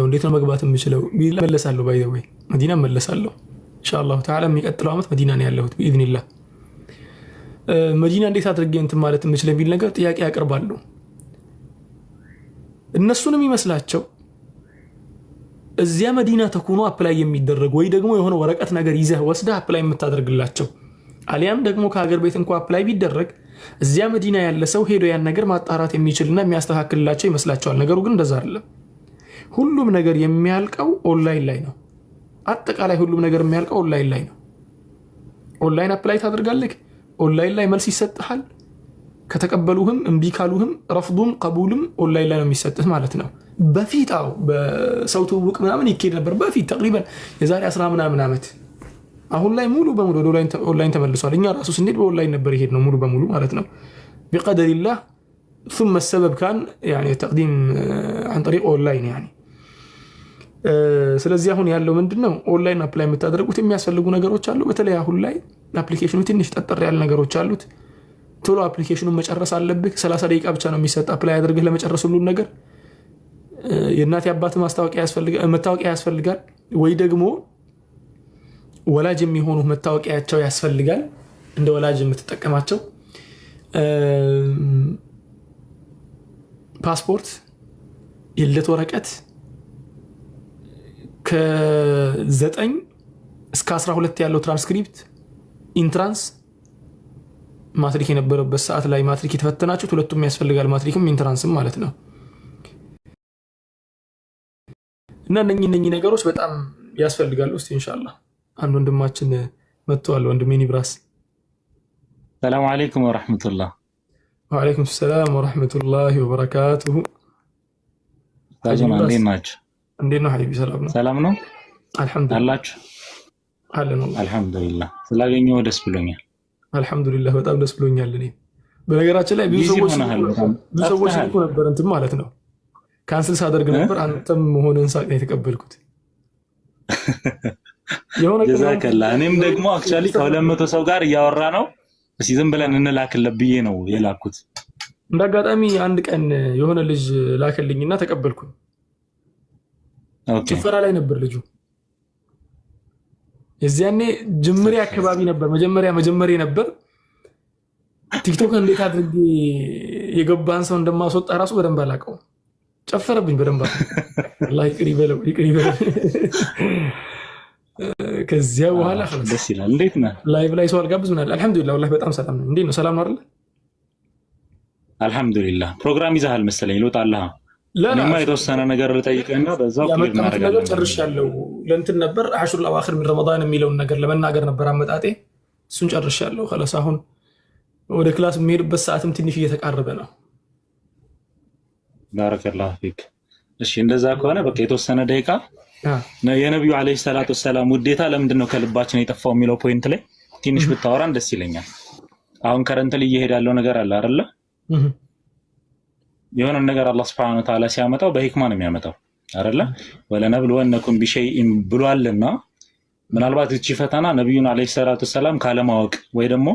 እንዴት ነው መግባት የምችለው? መለሳለሁ ባይ ዘ ወይ መዲና መለሳለሁ ኢንሻአላህ ተዓላ የሚቀጥለው ዓመት መዲና ነው ያለሁት باذنillah። መዲና እንዴት አድርጌ እንትን ማለት የምችለው የሚል ነገር ጥያቄ ያቀርባሉ። እነሱንም ይመስላቸው እዚያ መዲና ተኩኖ አፕላይ የሚደረግ ወይ ደግሞ የሆነ ወረቀት ነገር ይዘህ ወስደህ አፕላይ የምታደርግላቸው አሊያም ደግሞ ከሀገር ቤት እንኳን አፕላይ ቢደረግ እዚያ መዲና ያለ ሰው ሄዶ ያን ነገር ማጣራት የሚችልና የሚያስተካክልላቸው ይመስላቸዋል። ነገሩ ግን እንደዛ አይደለም። ሁሉም ነገር የሚያልቀው ኦንላይን ላይ ነው። አጠቃላይ ሁሉም ነገር የሚያልቀው ኦንላይን ላይ ነው። ኦንላይን አፕላይ ታደርጋለህ። ኦንላይን ላይ መልስ ይሰጥሃል። ከተቀበሉህም እምቢ ካሉህም ረፍዱም ቀቡልም ኦንላይን ላይ ነው የሚሰጥህ ማለት ነው። በፊት በሰው ትውውቅ ምናምን ይኬድ ነበር በፊት ተቅሪበን የዛሬ 10 ምናምን ዓመት። አሁን ላይ ሙሉ በሙሉ ወደ ኦንላይን ተመልሷል። እኛ ራሱ ስንሄድ በኦንላይን ነበር ይሄድ ነው ሙሉ በሙሉ ማለት ነው بقدر ثم السبب كان يعني تقديم عن طريق اونلاين يعني ስለዚህ አሁን ያለው ምንድነው ኦንላይን አፕላይ የምታደርጉት የሚያስፈልጉ ነገሮች አሉ። በተለይ አሁን ላይ አፕሊኬሽኑ ትንሽ ጠጠር ያለ ነገሮች አሉት። ቶሎ አፕሊኬሽኑን መጨረስ አለብህ። 30 ደቂቃ ብቻ ነው የሚሰጥ አፕላይ አድርገህ ለመጨረስ ሁሉ ነገር። የእናት አባት መታወቂያ ያስፈልጋል ወይ ደግሞ ወላጅ የሚሆኑ መታወቂያቸው ያስፈልጋል እንደ ወላጅ የምትጠቀማቸው ፓስፖርት፣ የልደት ወረቀት ከ9 እስከ 12 ያለው ትራንስክሪፕት፣ ኢንትራንስ ማትሪክ የነበረበት ሰዓት ላይ ማትሪክ የተፈተናችሁት ሁለቱም ያስፈልጋል። ማትሪክም ኢንትራንስም ማለት ነው። እና እነኚህ ነገሮች በጣም ያስፈልጋሉ። እስቲ ኢንሻአላህ አንድ ወንድማችን መጥቷል። ወንድሜ ኒብራስ ሰላም አለይኩም ወራህመቱላህ። ወአለይኩም ሰላም ወራህመቱላሂ ወበረካቱሁ። ታጁን እንዴት ናችሁ? እንዴት ነው ሐቢቢ? ሰላም ነው? ሰላም ነው አልሐምዱሊላህ። አላችሁ? አለን አልሐምዱሊላህ። ስላገኘሁ ደስ ብሎኛል። አልሐምዱሊላህ በጣም ደስ ብሎኛል። እኔ በነገራችን ላይ ብዙ ሰዎች ልኮ ነበር እንትን ማለት ነው ካንስል ሳደርግ ነበር። አንተም መሆንህን ሳቅ ነው የተቀበልኩት። ጀዛከላ። እኔም ደግሞ አክቹአሊ ከ200 ሰው ጋር እያወራ ነው። እስኪ ዝም ብለን እንላክለት ብዬ ነው የላኩት። እንዳጋጣሚ አንድ ቀን የሆነ ልጅ ላከልኝና ተቀበልኩኝ። ጭፈራ ላይ ነበር ልጁ። የዚያኔ ጅምሬ አካባቢ ነበር መጀመሪያ ነበር። ቲክቶክ እንዴት አድርጌ የገባን ሰው እንደማስወጣ ራሱ በደንብ አላውቀው። ጨፈረብኝ በደንብ አላህ ይቅር ይበለው። ከዚያ በኋላ ደስ ይላል። እንዴት ነህ? ላይቭ ላይ ሰው አልጋብዙናል። አልሐምዱሊላህ ወላሂ በጣም ሰላም ነው። እንዴት ነው? ሰላም ነው አይደል? አልሐምዱሊላህ። ፕሮግራም ይዘሃል መሰለኝ። ልወጣልህ። ለማ የተወሰነ ነገር ልጠይቅህና በዛው ክሊር እናደርጋለን። ጨርሻለሁ። ለእንትን ነበር አሽሩል አዋኺር ምን ረመዳን የሚለውን ነገር ለመናገር ነበር አመጣጤ። እሱን ጨርሻለሁ። خلاص አሁን ወደ ክላስ የሚሄድበት ሰዓትም ትንሽ እየተቃረበ ነው። ባረከላሁ ፊክ። እሺ እንደዛ ከሆነ በቃ የተወሰነ ደቂቃ የነብዩ አለይሂ ሰላቱ ወሰላም ውዴታ ለምንድን ነው ከልባችን የጠፋው የሚለው ፖይንት ላይ ትንሽ ብታወራን ደስ ይለኛል። አሁን ከረንት ላይ እየሄደ ያለው ነገር አለ አይደለ? የሆነ ነገር አላህ Subhanahu Wa Ta'ala ሲያመጣው በሂክማ ነው የሚያመጣው አይደለ? ወለነብሉወነኩም ቢሸይኢን ብሏልና ምናልባት እቺ ፈተና ነብዩን አለይሂ ሰላቱ ወሰላም ካለማወቅ ወይ ደግሞ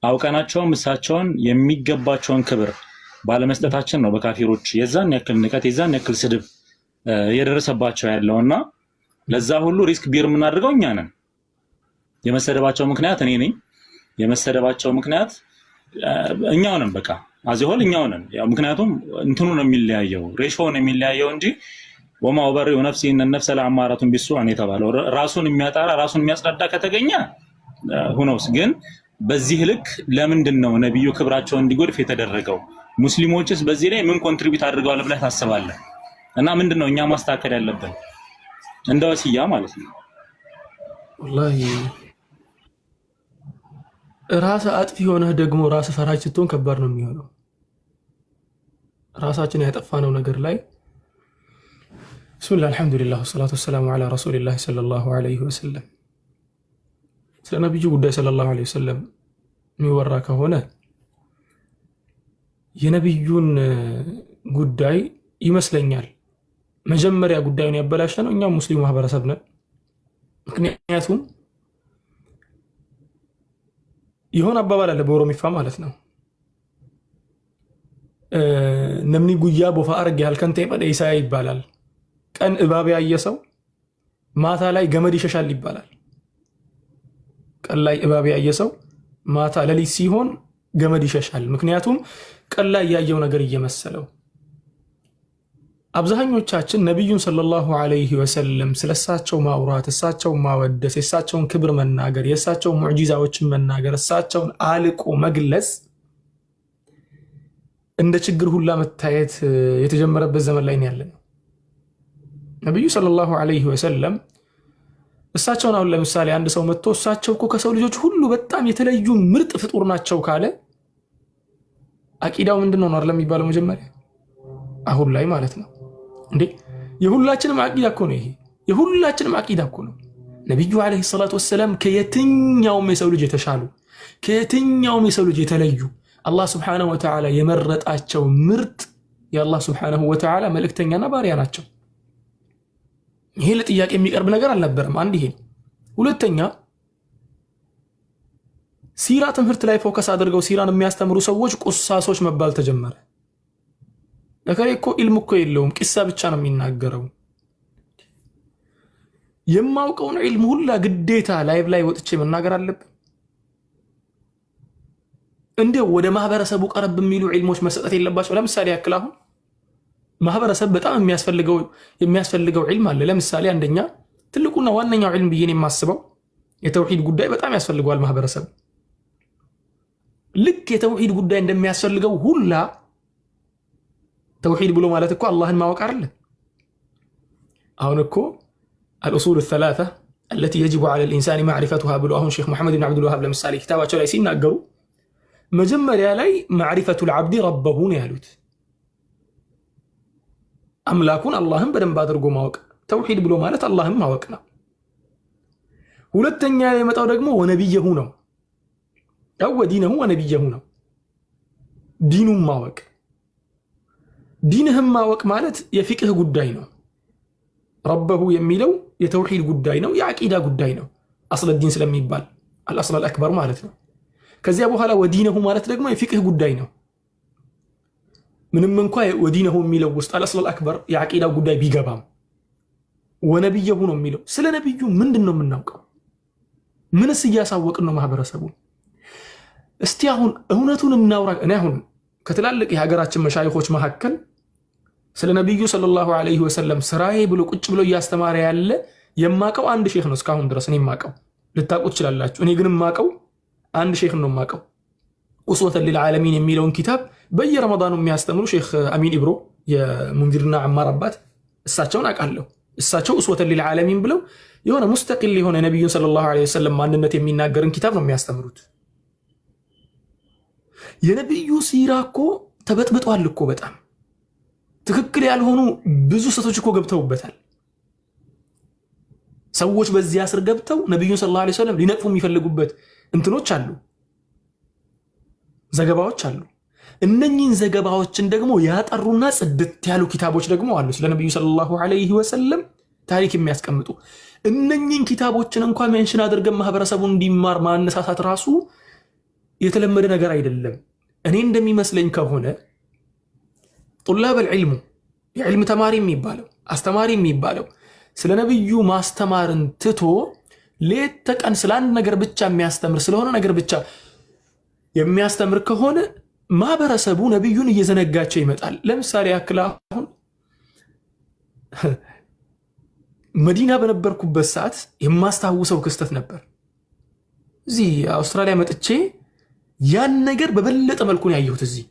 አውቀናቸውም እሳቸውን የሚገባቸውን ክብር ባለመስጠታችን ነው በካፊሮች የዛን ያክል ንቀት የዛን ያክል ስድብ የደረሰባቸው ያለውና ለዛ ሁሉ ሪስክ ቢር የምናደርገው እኛ ነን። የመሰደባቸው ምክንያት እኔ ነኝ። የመሰደባቸው ምክንያት እኛው ነን። በቃ አዚሆል እኛው ነን። ያው ምክንያቱም እንትኑ ነው የሚለያየው ሬሾው ነው የሚለያየው እንጂ ወማ ወበሪኡ ነፍሲ እነ ነፍሰ ለአማራቱን ቢሱ አን የተባለው ራሱን የሚያጣራ ራሱን የሚያስረዳ ከተገኘ ሁኖስ ግን በዚህ ልክ ለምንድን ነው ነብዩ ክብራቸው እንዲጎድፍ የተደረገው? ሙስሊሞችስ በዚህ ላይ ምን ኮንትሪቢዩት አድርገዋል ብለህ ታስባለህ? እና ምንድነው እኛ ማስተካከል ያለብን እንደ ወሲያ ማለት ነው? ወላሂ ራስ አጥፊ ሆነህ ደግሞ ራስ ፈራጅ ስትሆን ከባድ ነው የሚሆነው። ራሳችን ያጠፋነው ነገር ላይ ቢስሚላህ አልሐምዱሊላህ ወሰላቱ ወሰላሙ ዐላ ረሱሊላህ ሰለላሁ ዐለይሂ ወሰለም። ስለ ነብዩ ጉዳይ ሰለላሁ ዐለይሂ ወሰለም የሚወራ ከሆነ የነብዩን ጉዳይ ይመስለኛል መጀመሪያ ጉዳዩን ያበላሸነው እኛ ሙስሊም ማህበረሰብ ነን። ምክንያቱም ይሆን አባባል አለ በኦሮሚፋ ማለት ነው ነምኒ ጉያ ቦፋ አርግ ያልከንተ በደይሳ ይባላል። ቀን እባብ ያየ ሰው ማታ ላይ ገመድ ይሸሻል ይባላል። ቀን ላይ እባብ ያየ ሰው ማታ ሌሊት ሲሆን ገመድ ይሸሻል። ምክንያቱም ቀን ላይ ያየው ነገር እየመሰለው። አብዛኞቻችን ነቢዩን ሰለላሁ ዐለይሂ ወሰለም ስለሳቸው ማውራት፣ እሳቸውን ማወደስ፣ የእሳቸውን ክብር መናገር፣ የእሳቸውን ሙዕጂዛዎችን መናገር፣ እሳቸውን አልቆ መግለጽ እንደ ችግር ሁላ መታየት የተጀመረበት ዘመን ላይ ያለነው። ነቢዩ ሰለላሁ ዐለይሂ ወሰለም እሳቸውን አሁን ለምሳሌ አንድ ሰው መጥቶ እሳቸው እኮ ከሰው ልጆች ሁሉ በጣም የተለዩ ምርጥ ፍጡር ናቸው ካለ አቂዳው ምንድነው ነው አይደል የሚባለው? መጀመሪያ አሁን ላይ ማለት ነው እንዴ የሁላችንም አቂዳ እኮ ነው ይሄ። የሁላችንም አቂዳ እኮ ነው። ነብዩ አለይሂ ሰላቱ ወሰለም ከየትኛውም የሰው ልጅ የተሻሉ ከየትኛውም የሰው ልጅ የተለዩ አላህ Subhanahu Wa Ta'ala የመረጣቸው ምርጥ የአላህ Subhanahu Wa Ta'ala መልእክተኛና ባሪያ ናቸው። ይሄ ለጥያቄ የሚቀርብ ነገር አልነበረም። አንድ ይሄ። ሁለተኛ ሲራ ትምህርት ላይ ፎከስ አድርገው ሲራን የሚያስተምሩ ሰዎች ቁሳሶች መባል ተጀመረ። ለከሬ እኮ ኢልም እኮ የለውም ቂሳ ብቻ ነው የሚናገረው። የማውቀውን ኢልም ሁላ ግዴታ ላይቭ ላይ ወጥቼ መናገር አለብን? እንደው ወደ ማህበረሰቡ ቀረብ የሚሉ ኢልሞች መሰጠት የለባቸው? ለምሳሌ ያክል አሁን ማህበረሰብ በጣም የሚያስፈልገው ኢልም አለ። ለምሳሌ አንደኛ ትልቁና ዋነኛው ኢልም ብዬ የማስበው የተውሂድ ጉዳይ በጣም ያስፈልገዋል ማህበረሰብ። ልክ የተውሂድ ጉዳይ እንደሚያስፈልገው ሁላ ተውሂድ ብሎ ማለት እኮ አላህን ማወቅ አይደል? አሁን እኮ الأصول الثلاثة التي يجب على الإنسان معرفتها ብሎ አሁን ሼክ መሐመድ ብን አብዱል ወሃብ ለምሳሌ ኪታባቸው ላይ ሲናገሩ መጀመሪያ ላይ معرفة العبد ربه ነው ያሉት። አምላኩን አላህን በደንብ አድርጎ ማወቅ ተውሂድ ብሎ ማለት አላህን ማወቅ ነው። ሁለተኛ የመጣው ደግሞ ወነብየሁ ነው። ያው ዲነሁ ወነብየሁ ነው። ዲኑን ማወቅ ዲንህም ማወቅ ማለት የፊቅህ ጉዳይ ነው። ረበሁ የሚለው የተውሂድ ጉዳይ ነው፣ የአቂዳ ጉዳይ ነው። አስለ ዲን ስለሚባል አልአስል አልአክበር ማለት ነው። ከዚያ በኋላ ወዲነሁ ማለት ደግሞ የፊቅህ ጉዳይ ነው። ምንም እንኳን ወዲነሁ የሚለው ውስጥ አልአስል አልአክበር የአቂዳ ጉዳይ ቢገባም ወነብየሁ ነው የሚለው። ስለ ነብዩ ምንድነው የምናውቀው? ምንስ እያሳወቅን ነው ማህበረሰቡ? እስቲ አሁን እውነቱን እናውራ። እኔ አሁን ከትላልቅ የሀገራችን መሻይኾች መካከል ስለ ነብዩ ሰለላሁ ዐለይሂ ወሰለም ስራዬ ብሎ ቁጭ ብሎ እያስተማረ ያለ የማቀው አንድ ሼክ ነው። እስካሁን ድረስ እኔ የማቀው ልታውቁት ትችላላችሁ። እኔ ግን የማቀው አንድ ሼክ ነው የማቀው። ኡስወተን ሊልዓለሚን የሚለውን ኪታብ በየረመዳኑ የሚያስተምሩ ሼክ አሚን ኢብሮ የሙንዚርና አማር አባት እሳቸውን አውቃለሁ። እሳቸው ኡስወተን ሊልዓለሚን ብለው የሆነ ሙስተቂል የሆነ ነብዩን ሰለላሁ ዐለይሂ ወሰለም ማንነት የሚናገርን ኪታብ ነው የሚያስተምሩት። የነብዩ ሲራ እኮ ተበጥብጧል እኮ በጣም ትክክል ያልሆኑ ብዙ ሰቶች እኮ ገብተውበታል። ሰዎች በዚያ ስር ገብተው ነብዩን ሰለላሁ ዐለይሂ ወሰለም ሊነቅፉ የሚፈልጉበት እንትኖች አሉ፣ ዘገባዎች አሉ። እነኚህን ዘገባዎችን ደግሞ ያጠሩና ጽድት ያሉ ኪታቦች ደግሞ አሉ ስለ ነብዩ ሰለላሁ ዐለይሂ ወሰለም ታሪክ የሚያስቀምጡ። እነኚህን ኪታቦችን እንኳን ሜንሽን አድርገን ማህበረሰቡን እንዲማር ማነሳሳት ራሱ የተለመደ ነገር አይደለም። እኔ እንደሚመስለኝ ከሆነ ጡላብ العلم የዕልም ተማሪ የሚባለው አስተማሪ የሚባለው ስለ ነብዩ ማስተማርን ትቶ ሌት ተቀን ስለ አንድ ነገር ብቻ የሚያስተምር ስለሆነ ነገር ብቻ የሚያስተምር ከሆነ ማህበረሰቡ ነብዩን እየዘነጋቸው ይመጣል። ለምሳሌ ያክል አሁን መዲና በነበርኩበት ሰዓት የማስታውሰው ክስተት ነበር። እዚህ አውስትራሊያ መጥቼ ያን ነገር በበለጠ መልኩ ነው ያየሁት። እዚህ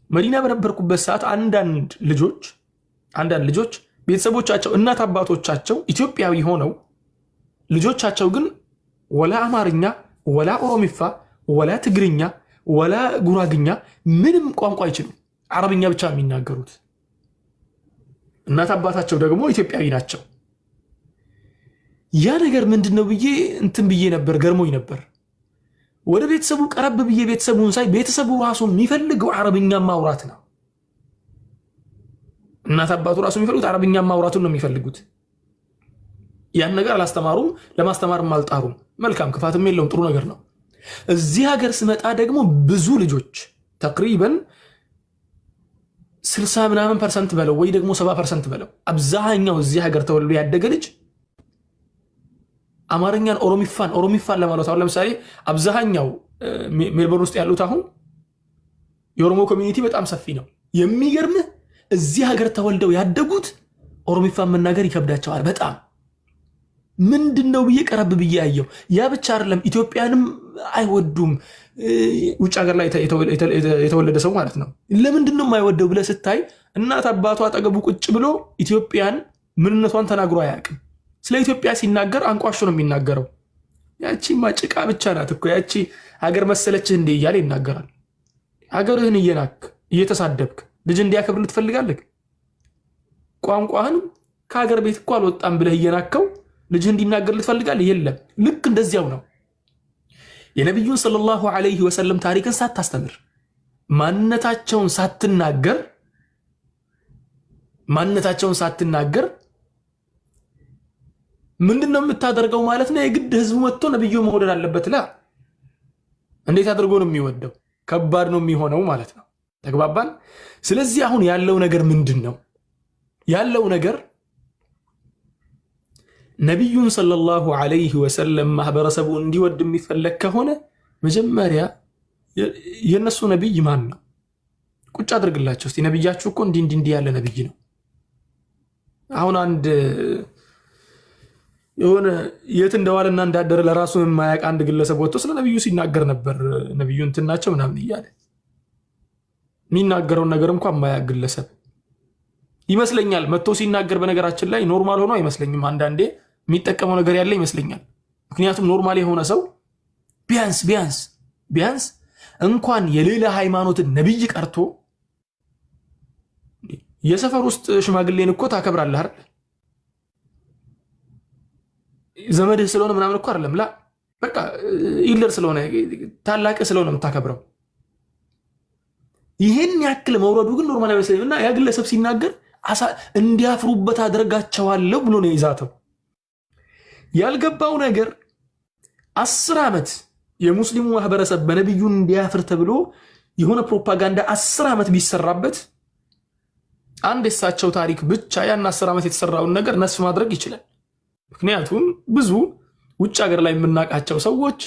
መዲና በነበርኩበት ሰዓት አንዳንድ ልጆች ቤተሰቦቻቸው እናት አባቶቻቸው ኢትዮጵያዊ ሆነው ልጆቻቸው ግን ወላ አማርኛ ወላ ኦሮሚፋ ወላ ትግርኛ ወላ ጉራግኛ ምንም ቋንቋ አይችሉም፣ አረብኛ ብቻ የሚናገሩት። እናት አባታቸው ደግሞ ኢትዮጵያዊ ናቸው። ያ ነገር ምንድነው ብዬ እንትን ብዬ ነበር፣ ገርሞኝ ነበር። ወደ ቤተሰቡ ቀረብ ብዬ ቤተሰቡን ሳይ ቤተሰቡ ራሱ የሚፈልገው አረብኛ ማውራት ነው። እናት አባቱ ራሱ የሚፈልጉት አረብኛ ማውራቱን ነው የሚፈልጉት። ያን ነገር አላስተማሩም፣ ለማስተማርም አልጣሩም። መልካም ክፋትም የለውም፣ ጥሩ ነገር ነው። እዚህ ሀገር ስመጣ ደግሞ ብዙ ልጆች ተቅሪበን 60% በለው ወይ ደግሞ 70% በለው አብዛኛው እዚህ ሀገር ተወልዶ ያደገ ልጅ አማርኛን ኦሮሚፋን ለማለት አሁን ለምሳሌ አብዛኛው ሜልቦርን ውስጥ ያሉት አሁን የኦሮሞ ኮሚኒቲ በጣም ሰፊ ነው። የሚገርምህ እዚህ ሀገር ተወልደው ያደጉት ኦሮሚፋን መናገር ይከብዳቸዋል በጣም። ምንድነው ብዬ ቀረብ ብዬ ያየው ያ ብቻ አይደለም፣ ኢትዮጵያንም አይወዱም። ውጭ ሀገር ላይ የተወለደ ሰው ማለት ነው። ለምንድነው የማይወደው ብለህ ስታይ እናት አባቱ አጠገቡ ቁጭ ብሎ ኢትዮጵያን ምንነቷን ተናግሮ አያውቅም። ስለ ኢትዮጵያ ሲናገር አንቋሾ ነው የሚናገረው። ያቺ ማጭቃ ብቻ ናት እኮ ያቺ ሀገር መሰለችህ እንዴ እያለ ይናገራል። ሀገርህን እየናክ እየተሳደብክ ልጅ እንዲያከብርልህ ትፈልጋለህ? ቋንቋህን ከሀገር ቤት እኮ አልወጣም ብለህ እየናከው ልጅህ እንዲናገርልህ ትፈልጋለህ? የለም። ልክ እንደዚያው ነው። የነቢዩን ሰለላሁ ዐለይሂ ወሰለም ታሪክን ሳታስተምር ማንነታቸውን ሳትናገር ምንድነው የምታደርገው ማለት ነው? የግድ ህዝቡ መጥቶ ነብዩ መውደድ አለበት። እንዴት አድርጎ ነው የሚወደው? ከባድ ነው የሚሆነው ማለት ነው። ተግባባን? ስለዚህ አሁን ያለው ነገር ምንድን ነው? ያለው ነገር ነቢዩን ሰለላሁ ዐለይሂ ወሰለም ማህበረሰቡ እንዲወድ የሚፈለግ ከሆነ መጀመሪያ የነሱ ነቢይ ማን ነው? ቁጭ አድርግላቸው እስቲ። ነቢያችሁ እኮ እንዲህ ያለ ነቢይ ነው። አሁን አንድ የሆነ የት እንደዋለና እንዳደረ ለራሱ የማያውቅ አንድ ግለሰብ ወጥቶ ስለ ነቢዩ ሲናገር ነበር። ነቢዩ እንትን ናቸው ምናምን እያለ የሚናገረውን ነገር እንኳን የማያውቅ ግለሰብ ይመስለኛል መጥቶ ሲናገር። በነገራችን ላይ ኖርማል ሆኖ አይመስለኝም። አንዳንዴ የሚጠቀመው ነገር ያለ ይመስለኛል። ምክንያቱም ኖርማል የሆነ ሰው ቢያንስ እንኳን የሌላ ሃይማኖትን ነቢይ ቀርቶ የሰፈር ውስጥ ሽማግሌን እኮ ታከብራለህ አይደል? ዘመድህ ስለሆነ ምናምን እኮ አይደለም። በቃ ኢልደር ስለሆነ ታላቅ ስለሆነ የምታከብረው። ይሄን ያክል መውረዱ ግን ኖርማል አይመስለኝም። እና ያ ግለሰብ ሲናገር እንዲያፍሩበት አድርጋቸዋለሁ ብሎ ነው ይዛተው። ያልገባው ነገር 10 ዓመት የሙስሊሙ ማህበረሰብ በነቢዩን እንዲያፍር ተብሎ የሆነ ፕሮፓጋንዳ 10 ዓመት ቢሰራበት አንድ የሳቸው ታሪክ ብቻ ያን 10 ዓመት የተሰራውን ነገር ነስፍ ማድረግ ይችላል። ምክንያቱም ብዙ ውጭ ሀገር ላይ የምናውቃቸው ሰዎች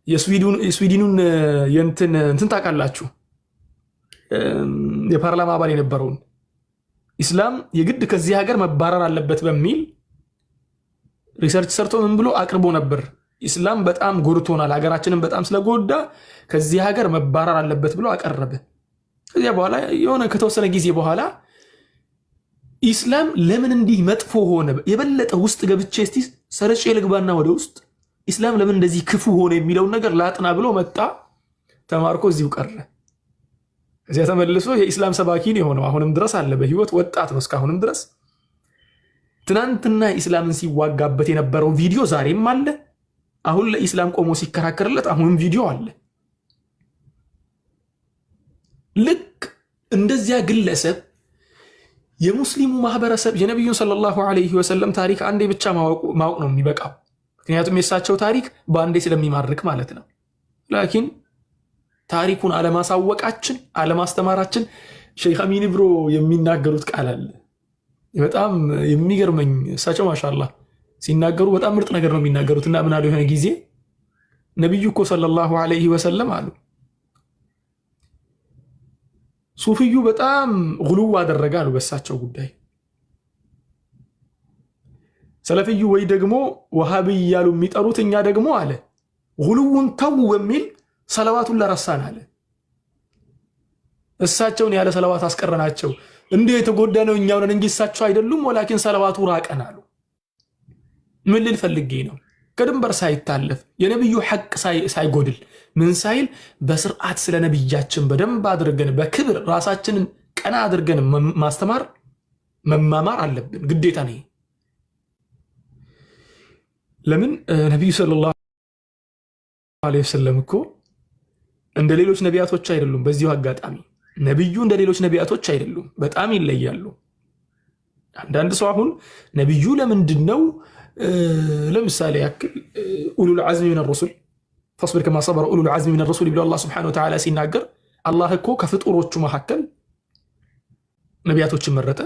የስዊድኑን እንትን ታውቃላችሁ፣ የፓርላማ አባል የነበረውን ኢስላም የግድ ከዚህ ሀገር መባረር አለበት በሚል ሪሰርች ሰርቶ ምን ብሎ አቅርቦ ነበር። ኢስላም በጣም ጎድቶናል፣ ሀገራችንን በጣም ስለጎዳ ከዚህ ሀገር መባረር አለበት ብሎ አቀረበ። ከዚያ በኋላ የሆነ ከተወሰነ ጊዜ በኋላ ኢስላም ለምን እንዲህ መጥፎ ሆነ፣ የበለጠ ውስጥ ገብቼ እስቲ ሰርጬ ልግባና ወደ ውስጥ ኢስላም ለምን እንደዚህ ክፉ ሆነ የሚለውን ነገር ላጥና ብሎ መጣ። ተማርኮ እዚሁ ቀረ። እዚያ ተመልሶ የኢስላም ሰባኪን የሆነው አሁንም ድረስ አለ በህይወት ወጣት ነው እስካሁንም ድረስ። ትናንትና ኢስላምን ሲዋጋበት የነበረው ቪዲዮ ዛሬም አለ። አሁን ለኢስላም ቆሞ ሲከራከርለት አሁንም ቪዲዮ አለ። ልክ እንደዚያ ግለሰብ የሙስሊሙ ማህበረሰብ የነቢዩን ሰለላሁ ዐለይሂ ወሰለም ታሪክ አንዴ ብቻ ማወቅ ነው የሚበቃው። ምክንያቱም የእሳቸው ታሪክ በአንዴ ስለሚማርክ ማለት ነው። ላኪን ታሪኩን አለማሳወቃችን፣ አለማስተማራችን። ሼክ አሚን ብሮ የሚናገሩት ቃል አለ በጣም የሚገርመኝ። እሳቸው ማሻአላህ ሲናገሩ በጣም ምርጥ ነገር ነው የሚናገሩት። እና ምን አሉ የሆነ ጊዜ ነቢዩ እኮ ሰለላሁ ዐለይሂ ወሰለም አሉ ሱፊዩ በጣም ጉልው አደረገ አሉ በእሳቸው ጉዳይ። ሰለፍዩ ወይ ደግሞ ወሃቢ እያሉ የሚጠሩት እኛ ደግሞ አለ ጉልውን ተው በሚል ሰለዋቱን ለረሳን አለ። እሳቸውን ያለ ሰለዋት አስቀረናቸው። እንዴ የተጎዳ ነው እኛው ነን እንጂ እሳቸው አይደሉም። ወላኪን ሰለዋቱ ራቀን አሉ። ምን ልል ፈልጌ ነው? ከድንበር ሳይታለፍ የነብዩ ሐቅ ሳይጎድል ምን ሳይል በስርዓት ስለ ነብያችን በደንብ አድርገን በክብር ራሳችንን ቀና አድርገን ማስተማር መማማር አለብን፣ ግዴታ ነው። ለምን ነብዩ ሰለላሁ ዐለይሂ ወሰለም እኮ እንደ ሌሎች ነቢያቶች አይደሉም። በዚሁ አጋጣሚ ነብዩ እንደ ሌሎች ነቢያቶች አይደሉም፣ በጣም ይለያሉ። አንዳንድ ሰው አሁን ነብዩ ለምንድነው ለምሳሌ ያክል ኡሉል ዐዝሚ ሚነ ረሱል ፈስቢር ከማ ሰበረ ኡሉል ዐዝሚ ሚነ ረሱል ብሎ አላህ ሱብሓነሁ ወተዓላ ሲናገር አላህ እኮ ከፍጡሮቹ መካከል ነቢያቶችን መረጠ።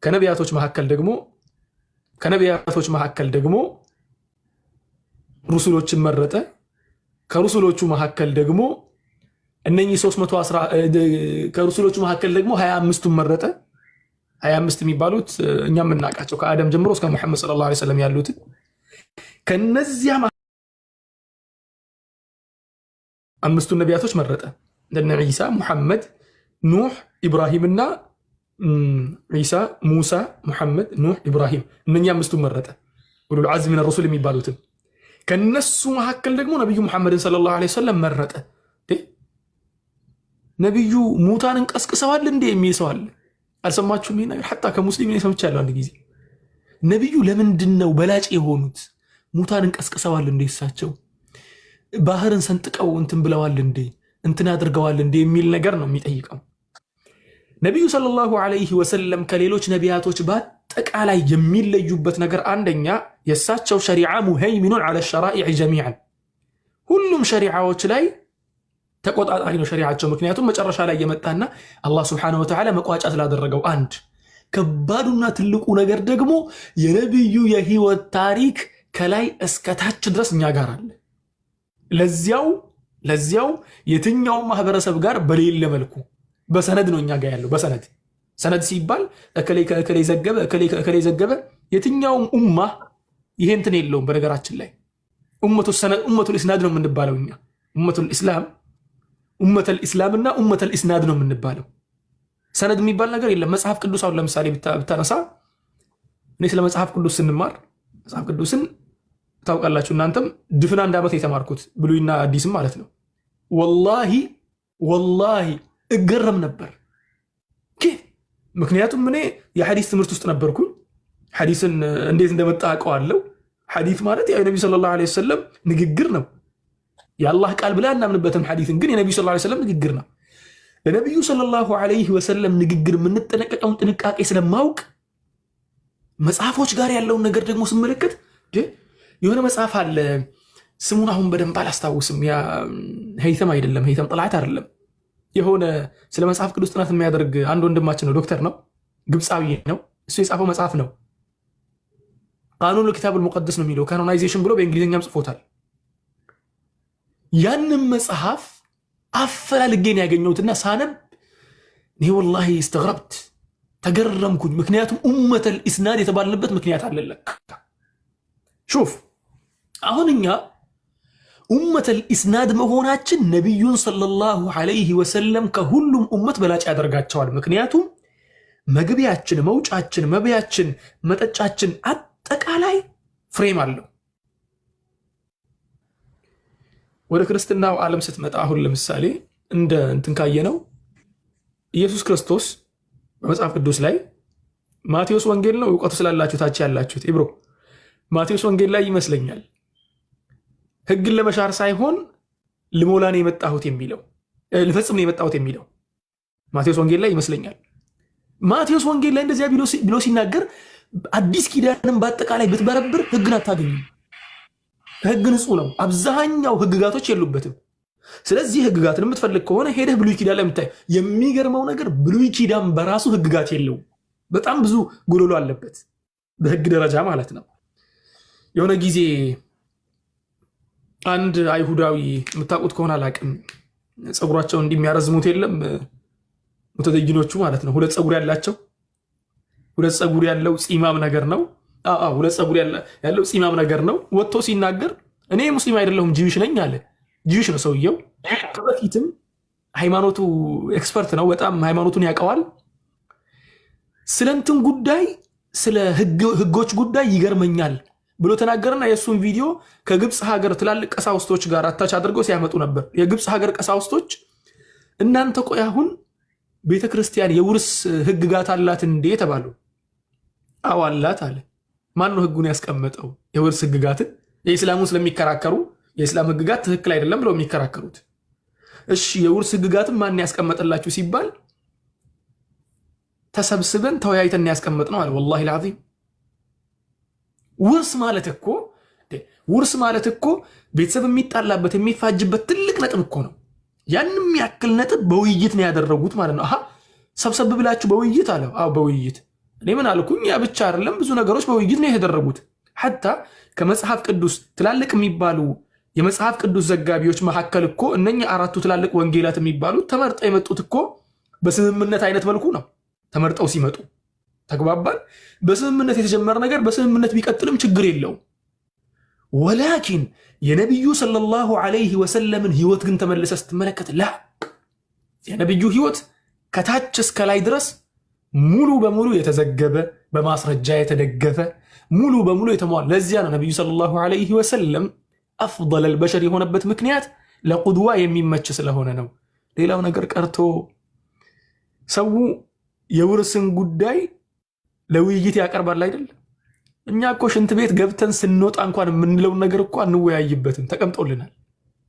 ከነቢያቶች መካከል ደግሞ ሩሱሎችን መረጠ። ከሩሱሎቹ መካከል ደግሞ እነኚህ 310 ከሩሱሎቹ መካከል ደግሞ 25ቱን መረጠ። 25 የሚባሉት እኛ የምናውቃቸው ከአደም ጀምሮ እስከ ሙሐመድ ሰለላሁ ዐለይሂ ወሰለም ያሉትን ከነዚያ አምስቱን ነቢያቶች መረጠ። እንደነ ዒሳ፣ ሙሐመድ፣ ኑህ፣ ኢብራሂምና ዒሳ፣ ሙሳ፣ ሙሐመድ፣ ኑህ፣ ኢብራሂም እነኛ አምስቱን መረጠ። ኡሉል ዐዝም ሚነ ሩሱል የሚባሉትን ከነሱ መካከል ደግሞ ነብዩ ሙሐመድን ሰለላሁ ዐለይሂ ወሰለም መረጠ። ነብዩ ሙታንን ቀስቅሰዋል እንዴ የሚል ሰው አለ። አልሰማችሁም? ይሄ ነገር ሐታ ከሙስሊም ነው ሰምቻለሁ። አንድ ጊዜ ነብዩ ለምንድነው በላጭ የሆኑት? ሙታንን ቀስቅሰዋል እንዴ? እሳቸው ባህርን ሰንጥቀው እንትን ብለዋል እንዴ? እንትን አድርገዋል እንዴ? የሚል ነገር ነው የሚጠይቀው። ነብዩ ሰለላሁ ዐለይሂ ወሰለም ከሌሎች ነቢያቶች በአጠቃላይ የሚለዩበት ነገር አንደኛ የእሳቸው ሸሪዓ ሙሀይሚኑን ዐለ ሸራኢዕ ጀሚዐን፣ ሁሉም ሸሪዓዎች ላይ ተቆጣጣሪ ነው ሸሪዓቸው። ምክንያቱም መጨረሻ ላይ የመጣና አላህ ሱብሓነሁ ወተዓላ መቋጫ ስላደረገው። አንድ ከባዱና ትልቁ ነገር ደግሞ የነቢዩ የህይወት ታሪክ ከላይ እስከታች ድረስ እኛ ጋር አለ። ለዚያው የትኛውም ማህበረሰብ ጋር በሌለ መልኩ በሰነድ ነው እኛ ጋር ያለው። ሰነድ ሲባል እከሌ ዘገበ። የትኛውም ኡማ ይሄ እንትን የለውም። በነገራችን ላይ ኡመቱል ኢስናድ ነው የምንባለው እኛ። ኡመቱል ኢስላምና ኡመቱል ኢስናድ ነው የምንባለው። ሰነድ የሚባል ነገር የለም። መጽሐፍ ቅዱስ አሁን ለምሳሌ ብታነሳ፣ እኔ ስለ መጽሐፍ ቅዱስ ስንማር መጽሐፍ ቅዱስን ታውቃላችሁ እናንተም ድፍን 1 ዓመት የተማርኩት ብሉይና አዲስም ማለት ነው። ወላሂ እገረም ነበር። ምክንያቱም እኔ የሐዲስ ትምህርት ውስጥ ነበርኩኝ። ሐዲስን እንዴት እንደመጣ አውቀዋለሁ። ሐዲስ ማለት የነቢ ሰለላሁ ዐለይሂ ወሰለም ንግግር ነው። የአላህ ቃል ብላ እናምንበትም። ሐዲስን ግን የነቢ ሰለላሁ ዐለይሂ ወሰለም ንግግር ነው። ለነቢዩ ሰለላሁ ዐለይሂ ወሰለም ንግግር የምንጠነቀቀውን ጥንቃቄ ስለማውቅ መጽሐፎች ጋር ያለውን ነገር ደግሞ ስመለከት የሆነ መጽሐፍ አለ። ስሙን አሁን በደንብ አላስታውስም። ሄይተም አይደለም፣ ሄይተም ጥላት አይደለም። የሆነ ስለ መጽሐፍ ቅዱስ ጥናት የሚያደርግ አንድ ወንድማችን ነው፣ ዶክተር ነው፣ ግብፃዊ ነው። እሱ የጻፈው መጽሐፍ ነው። ቃኑን ኪታቡል ሙቀደስ ነው የሚለው፣ ካኖናይዜሽን ብሎ በእንግሊዝኛም ጽፎታል። ያንን መጽሐፍ አፈላልጌን ያገኘሁትና ሳነብ እኔ ወላሂ እስተግረብት ተገረምኩኝ። ምክንያቱም ኡመተል ኢስናድ የተባልንበት ምክንያት አለለክ። ሹፍ አሁን እኛ ኡመተል ኢስናድ መሆናችን ነቢዩን ሰለላሁ ዐለይሂ ወሰለም ከሁሉም ኡመት በላጭ ያደርጋቸዋል። ምክንያቱም መግቢያችን፣ መውጫችን፣ መብያችን፣ መጠጫችን አጠቃላይ ፍሬም አለው። ወደ ክርስትናው ዓለም ስትመጣ አሁን ለምሳሌ እንደ እንትን ካየነው ኢየሱስ ክርስቶስ በመጽሐፍ ቅዱስ ላይ ማቴዎስ ወንጌል ነው፣ እውቀቱ ስላላችሁ ታች ያላችሁት ኢብሮ ማቴዎስ ወንጌል ላይ ይመስለኛል ህግን ለመሻር ሳይሆን ልሞላ ነው የመጣሁት የሚለው፣ ልፈጽም ነው የመጣሁት የሚለው ማቴዎስ ወንጌል ላይ ይመስለኛል። ማቴዎስ ወንጌል ላይ እንደዚያ ብሎ ሲናገር አዲስ ኪዳንም በአጠቃላይ ብትበረብር ህግን አታገኝም። ህግ ንጹህ ነው፣ አብዛኛው ህግጋቶች የሉበትም። ስለዚህ ህግጋትን የምትፈልግ ከሆነ ሄደህ ብሉይ ኪዳን ላይ የምታየው። የሚገርመው ነገር ብሉይ ኪዳን በራሱ ህግጋት የለውም። በጣም ብዙ ጎሎሎ አለበት በህግ ደረጃ ማለት ነው። የሆነ ጊዜ አንድ አይሁዳዊ የምታውቁት ከሆነ አላቅም፣ ፀጉራቸውን እንደሚያረዝሙት የለም ሙተደይኖቹ ማለት ነው። ሁለት ፀጉር ያላቸው፣ ሁለት ፀጉር ያለው ፂማም ነገር ነው። ሁለት ፀጉር ያለው ፂማም ነገር ነው። ወጥቶ ሲናገር እኔ ሙስሊም አይደለሁም ጂዊሽ ነኝ አለ። ጂዊሽ ነው ሰውየው። ከበፊትም ሃይማኖቱ ኤክስፐርት ነው፣ በጣም ሃይማኖቱን ያውቀዋል። ስለ እንትን ጉዳይ ስለ ህጎች ጉዳይ ይገርመኛል ብሎ ተናገርና የእሱን ቪዲዮ ከግብፅ ሀገር ትላልቅ ቀሳውስቶች ጋር አታች አድርገው ሲያመጡ ነበር። የግብፅ ሀገር ቀሳውስቶች እናንተ ቆይ አሁን ቤተክርስቲያን የውርስ ህግጋት አላት እንዴ ተባሉ። አዎ አላት አለ። ማን ነው ህጉን ያስቀመጠው? የውርስ ህግጋትን የእስላሙን ስለሚከራከሩ የእስላም ህግጋት ትክክል አይደለም ብለው የሚከራከሩት። እሺ የውርስ ህግጋትን ማን ያስቀመጠላችሁ ሲባል ተሰብስበን ተወያይተን ያስቀመጥ ነው አለ። ወላሂ العظيم ውርስ ማለት እኮ ቤተሰብ የሚጣላበት የሚፋጅበት ትልቅ ነጥብ እኮ ነው። ያንም ያክል ነጥብ በውይይት ነው ያደረጉት ማለት ነው። ሰብሰብ ብላችሁ በውይይት አለ። አዎ በውይይት እኔ ምን አልኩኝ? ያ ብቻ አይደለም፣ ብዙ ነገሮች በውይይት ነው የተደረጉት። ሐታ ከመጽሐፍ ቅዱስ ትላልቅ የሚባሉ የመጽሐፍ ቅዱስ ዘጋቢዎች መካከል እኮ እነኛ አራቱ ትላልቅ ወንጌላት የሚባሉት ተመርጠው የመጡት እኮ በስምምነት አይነት መልኩ ነው። ተመርጠው ሲመጡ ተግባባን። በስምምነት የተጀመረ ነገር በስምምነት ቢቀጥልም ችግር የለውም። ወላኪን የነቢዩ ሰለላሁ ዐለይሂ ወሰለምን ህይወት ግን ተመልሰ ስትመለከት ላ የነቢዩ ህይወት ከታች እስከ ላይ ድረስ ሙሉ በሙሉ የተዘገበ በማስረጃ የተደገፈ ሙሉ በሙሉ የተሟላ። ለዚያ ነው ነቢዩ ሰለላሁ ዐለይሂ ወሰለም አፍደለል በሸር የሆነበት ምክንያት ለቁድዋ የሚመች ስለሆነ ነው። ሌላው ነገር ቀርቶ ሰው የውርስን ጉዳይ ለውይይት ያቀርባል አይደል? እኛ እኮ ሽንት ቤት ገብተን ስንወጣ እንኳን የምንለውን ነገር እኮ አንወያይበትም፣ ተቀምጦልናል።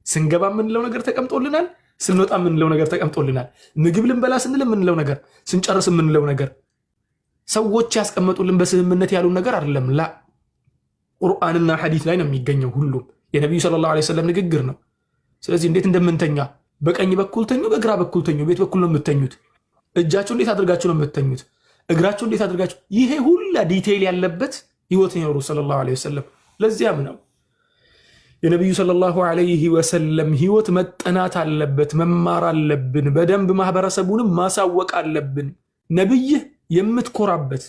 ስንገባ የምንለው ነገር ተቀምጦልናል፣ ስንወጣ የምንለው ነገር ተቀምጦልናል። ምግብ ልንበላ ስንል የምንለው ነገር፣ ስንጨርስ የምንለው ነገር ሰዎች ያስቀመጡልን በስምምነት ያሉን ነገር አይደለም። ላ ቁርአንና ሐዲስ ላይ ነው የሚገኘው። ሁሉም የነቢዩ ሰለላሁ ዐለይሂ ወሰለም ንግግር ነው። ስለዚህ እንዴት እንደምንተኛ በቀኝ በኩል ተኙ፣ በግራ በኩል ተኙ። ቤት በኩል ነው የምተኙት። እጃችሁ እንዴት አድርጋችሁ ነው የምተኙት? እግራችሁ እንዴት አድርጋችሁ? ይሄ ሁላ ዲቴይል ያለበት ህይወት የኖሩ ሰለላሁ ዐለይሂ ወሰለም። ለዚያም ነው የነቢዩ ሰለላሁ ዐለይሂ ወሰለም ህይወት መጠናት አለበት፣ መማር አለብን፣ በደንብ ማህበረሰቡንም ማሳወቅ አለብን። ነብይህ የምትኮራበት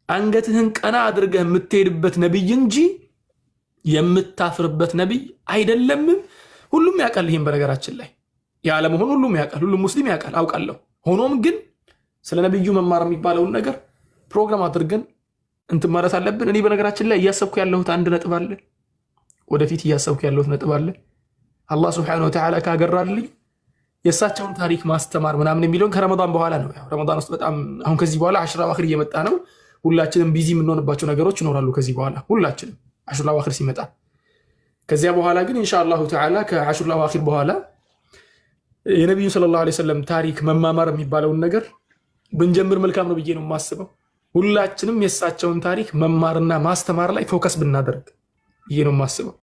አንገትህን ቀና አድርገህ የምትሄድበት ነብይ እንጂ የምታፍርበት ነብይ አይደለምም። ሁሉም ያውቃል። ይህም በነገራችን ላይ ያለመሆን ሁሉም ያውቃል፣ ሁሉም ሙስሊም ያውቃል፣ አውቃለሁ። ሆኖም ግን ስለ ነብዩ መማር የሚባለውን ነገር ፕሮግራም አድርገን እንትን ማለት አለብን። እኔ በነገራችን ላይ እያሰብኩ ያለሁት አንድ ነጥብ አለ፣ ወደፊት እያሰብኩ ያለሁት ነጥብ አለ። አላህ ሱብሓነሁ ወተዓላ ካገራልኝ የእሳቸውን ታሪክ ማስተማር ምናምን የሚለውን ከረመዳን በኋላ ነው። ረመዳን ውስጥ በጣም አሁን ከዚህ በኋላ አሽራ ዋክር እየመጣ ነው። ሁላችንም ቢዚ የምንሆንባቸው ነገሮች ይኖራሉ ከዚህ በኋላ ሁላችንም አሽራ ዋክር ሲመጣ። ከዚያ በኋላ ግን ኢንሻአላሁ ተዓላ ከአሽራ ዋክር በኋላ የነቢዩ ሰለላሁ ዐለይሂ ወሰለም ታሪክ መማማር የሚባለውን ነገር ብንጀምር መልካም ነው ብዬ ነው የማስበው። ሁላችንም የእሳቸውን ታሪክ መማርና ማስተማር ላይ ፎከስ ብናደርግ ብዬ ነው የማስበው።